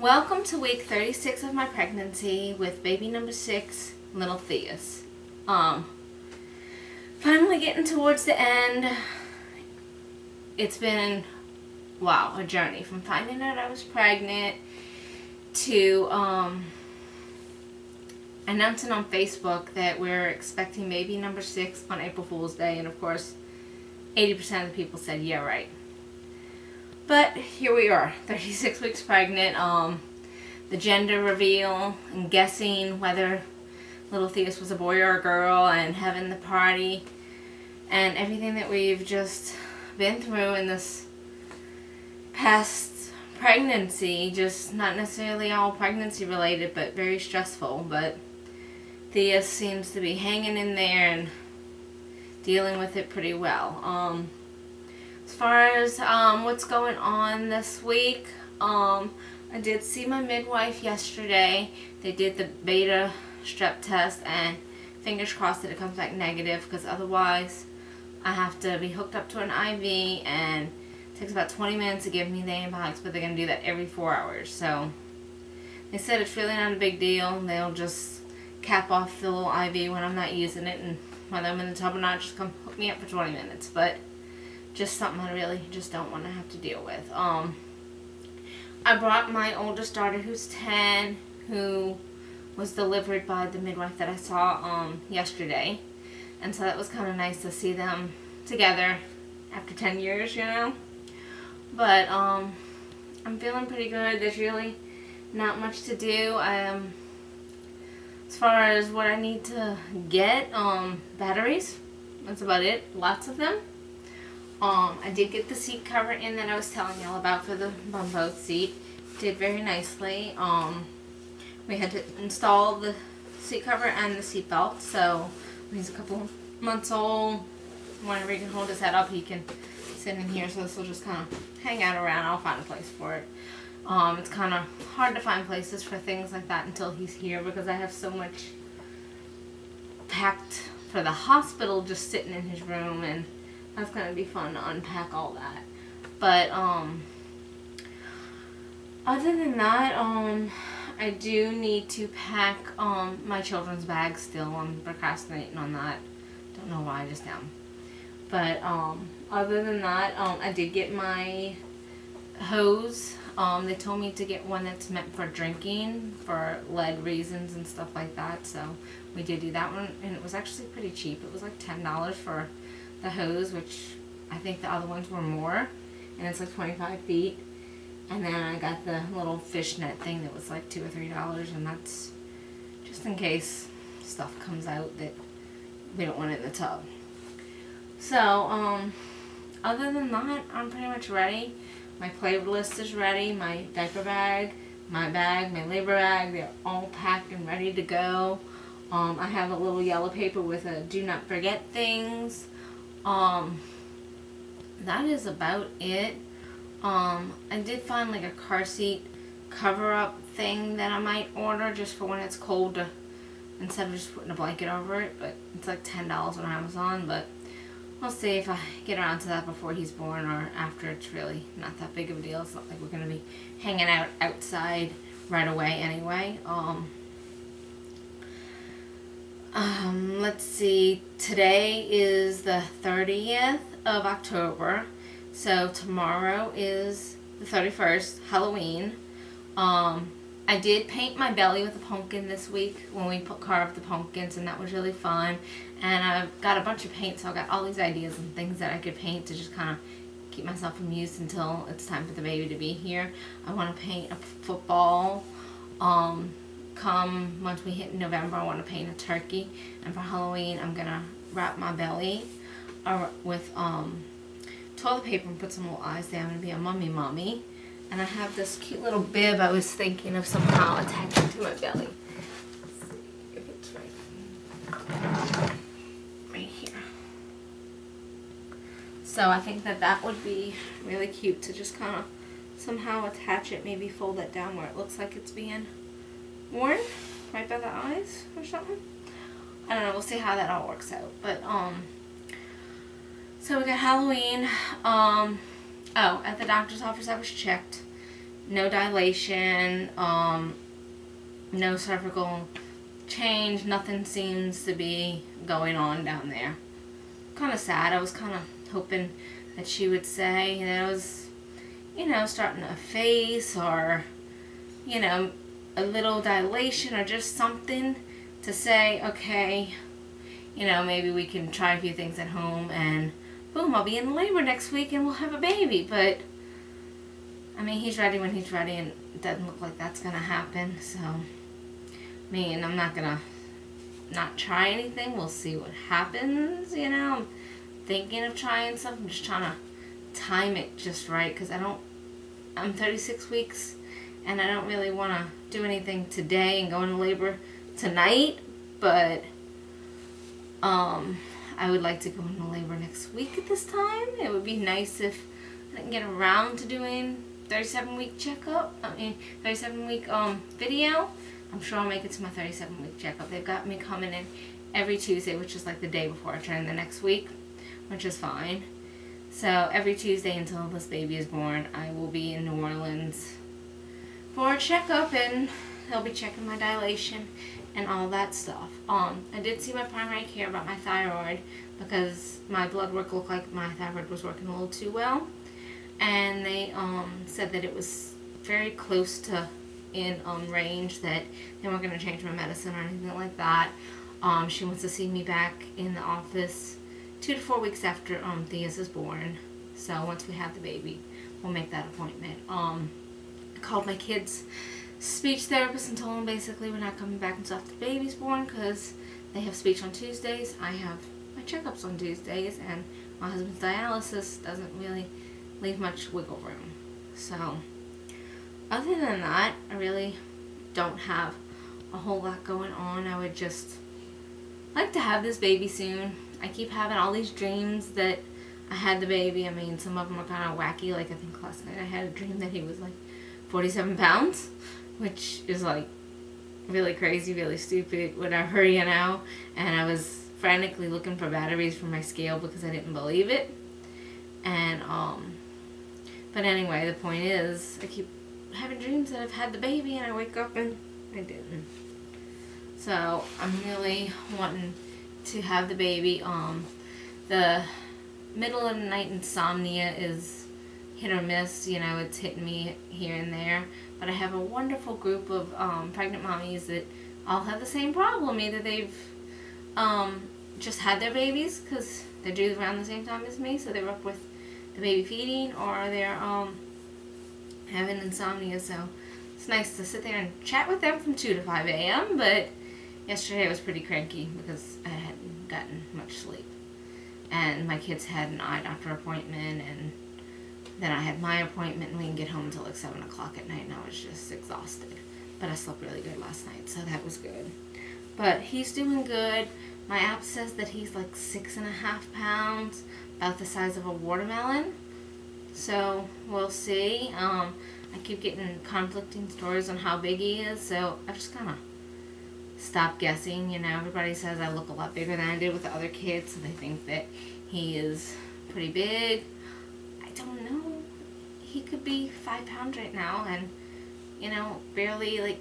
Welcome to week 36 of my pregnancy with baby number 6, little Theus. Finally getting towards the end. It's been, wow, a journey from finding out I was pregnant to announcing on Facebook that we're expecting baby number 6 on April Fool's Day, and of course 80% of the people said yeah, right. But here we are, 36 weeks pregnant. The gender reveal and guessing whether little Theus was a boy or a girl, and having the party and everything that we've just been through in this past pregnancy. Just not necessarily all pregnancy related, but very stressful. But Theus seems to be hanging in there and dealing with it pretty well. As far as what's going on this week, I did see my midwife yesterday. They did the beta strep test, and fingers crossed that it comes back negative, because otherwise I have to be hooked up to an IV, and it takes about 20 minutes to give me the antibiotics, but they're going to do that every 4 hours. So they said it's really not a big deal. They'll just cap off the little IV when I'm not using it, and whether I'm in the tub or not, just come hook me up for 20 minutes. But just something I really just don't want to have to deal with. I brought my oldest daughter, who's 10, who was delivered by the midwife that I saw yesterday. And so that was kind of nice to see them together after 10 years, you know. But I'm feeling pretty good. There's really not much to do. As far as what I need to get, batteries, that's about it. Lots of them. I did get the seat cover in that I was telling y'all about for the bumbo seat. Did very nicely. We had to install the seat cover and the seat belt, so when he's a couple of months old, whenever he can hold his head up, he can sit in here. So this will just kind of hang out around. I'll find a place for it. It's kind of hard to find places for things like that until he's here, because I have so much packed for the hospital just sitting in his room, and that's going to be fun to unpack all that. But other than that, I do need to pack my children's bags still. I'm procrastinating on that. Don't know why, I just am. But other than that, I did get my hose. They told me to get one that's meant for drinking, for lead reasons and stuff like that. So we did do that one, and it was actually pretty cheap. It was like $10 for the hose, which I think the other ones were more, and it's like 25 feet. And then I got the little fishnet thing that was like $2 or $3, and that's just in case stuff comes out that we don't want it in the tub. So other than that, I'm pretty much ready. My playlist is ready, my diaper bag, my labor bag, they're all packed and ready to go. I have a little yellow paper with a do not forget things. That is about it. I did find like a car seat cover up thing that I might order just for when it's cold, to, instead of just putting a blanket over it, but it's like $10 on Amazon. But I'll see if I get around to that before he's born or after. It's really not that big of a deal. It's not like we're going to be hanging out outside right away anyway. Let's see, today is the 30th of October, so tomorrow is the 31st, Halloween. I did paint my belly with a pumpkin this week when we carved the pumpkins, and that was really fun. And I've got a bunch of paint, so I've got all these ideas and things that I could paint to just kind of keep myself amused until it's time for the baby to be here. I want to paint a football. Come once we hit November, I want to paint a turkey, and for Halloween I'm gonna wrap my belly with toilet paper and put some little eyes there. I'm gonna be a mommy, and I have this cute little bib I was thinking of somehow attaching to my belly. Let's see if it's right here. So I think that would be really cute to just kind of somehow attach it, maybe fold it down where it looks like it's being worn right by the eyes or something. I don't know, we'll see how that all works out. But so we got Halloween. Oh, at the doctor's office I was checked, no dilation, no cervical change, nothing seems to be going on down there. Kind of sad. I was kind of hoping that she would say that it was, you know, starting to efface, or, you know, a little dilation, or just something to say, okay, you know, maybe we can try a few things at home and boom, I'll be in labor next week and we'll have a baby. But I mean, he's ready when he's ready, and it doesn't look like that's gonna happen. So I mean, I'm not gonna not try anything. We'll see what happens, you know. I'm thinking of trying something. I'm just trying to time it just right, because I'm 36 weeks and I don't really want to do anything today and go into labor tonight, but I would like to go into labor next week at this time. It would be nice if I can get around to doing 37-week checkup. 37-week video. I'm sure I'll make it to my 37-week checkup. They've got me coming in every Tuesday, which is like the day before I turn the next week, which is fine. So every Tuesday until this baby is born, I will be in New Orleans for a checkup, and they'll be checking my dilation and all that stuff. I did see my primary care about my thyroid, because my blood work looked like my thyroid was working a little too well, and they said that it was very close to in range, that they weren't going to change my medicine or anything like that. She wants to see me back in the office 2 to 4 weeks after Theus is born. So once we have the baby, we'll make that appointment. I called my kids' speech therapist and told them basically we're not coming back until after the baby's born, because they have speech on Tuesdays, I have my checkups on Tuesdays, and my husband's dialysis doesn't really leave much wiggle room. So other than that, I really don't have a whole lot going on. I would just like to have this baby soon. I keep having all these dreams that I had the baby. I mean, some of them are kind of wacky. Like, I think last night I had a dream that he was like 47 pounds, which is like really crazy, really stupid, whatever, you know. And I was frantically looking for batteries for my scale because I didn't believe it. And but anyway, the point is, I keep having dreams that I've had the baby, and I wake up and I didn't. So I'm really wanting to have the baby. The middle of the night insomnia is hit or miss, you know, it's hitting me here and there. But I have a wonderful group of pregnant mommies that all have the same problem. Either they've just had their babies, because they're due around the same time as me, so they're up with the baby feeding, or they're having insomnia. So it's nice to sit there and chat with them from 2 to 5 a.m. But yesterday I was pretty cranky because I hadn't gotten much sleep. And my kids had an eye doctor appointment, and then I had my appointment, and we didn't get home until like 7 o'clock at night, and I was just exhausted. But I slept really good last night, so that was good. But he's doing good. My app says that he's like 6.5 pounds, about the size of a watermelon. So we'll see. I keep getting conflicting stories on how big he is, so I just kind of stopped guessing. You know, everybody says I look a lot bigger than I did with the other kids, so they think that he is pretty big. I don't know. He could be 5 pounds right now, and, you know, barely like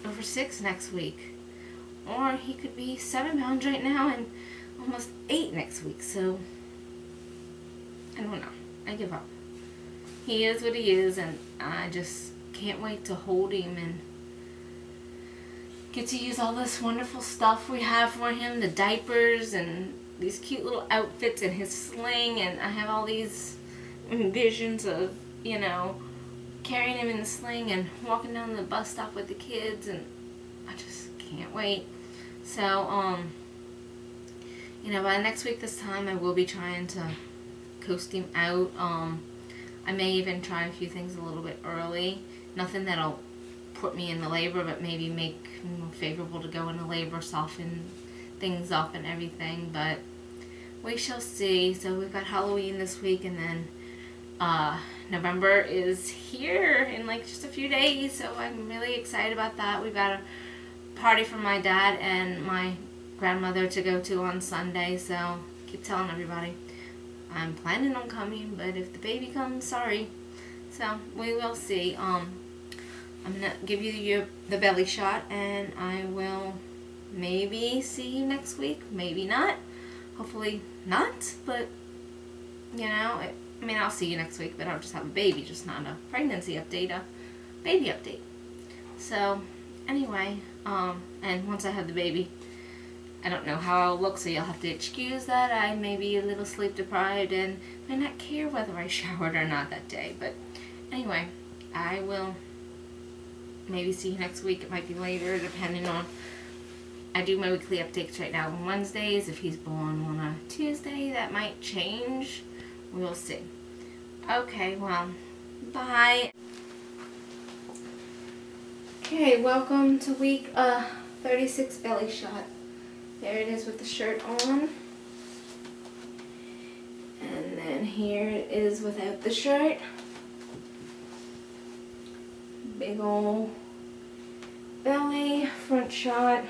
over 6 next week. Or he could be 7 pounds right now and almost 8 next week. So I don't know. I give up. He is what he is, and I just can't wait to hold him and get to use all this wonderful stuff we have for him. The diapers and these cute little outfits and his sling, and I have all these visions of, you know, carrying him in the sling and walking down the bus stop with the kids, and I just can't wait. So, you know, by next week this time I will be trying to coast him out. I may even try a few things a little bit early. Nothing that'll put me into labor, but maybe make me more favorable to go into labor, soften things up and everything. But we shall see. So we've got Halloween this week, and then November is here in like just a few days, so I'm really excited about that. We've got a party for my dad and my grandmother to go to on Sunday, so I keep telling everybody I'm planning on coming, but if the baby comes, sorry. So we will see. I'm gonna give you the belly shot, and I will maybe see you next week. Maybe not. Hopefully not. But you know, I mean, I'll see you next week. But I'll just have a baby, just not a pregnancy update, a baby update. So anyway, and once I have the baby, I don't know how I'll look, so you'll have to excuse that. I may be a little sleep deprived and may not care whether I showered or not that day. But anyway, I will maybe see you next week. It might be later, depending on... I do my weekly updates right now on Wednesdays. If he's born on a Tuesday, that might change. We'll see. Okay, well, bye. Okay, welcome to week 36 belly shot. There it is with the shirt on. And then here it is without the shirt. Big ol' belly, front shot.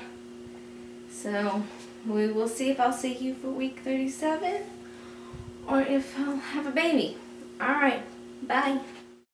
So we will see if I'll see you for week 37 or if I'll have a baby. Alright, bye.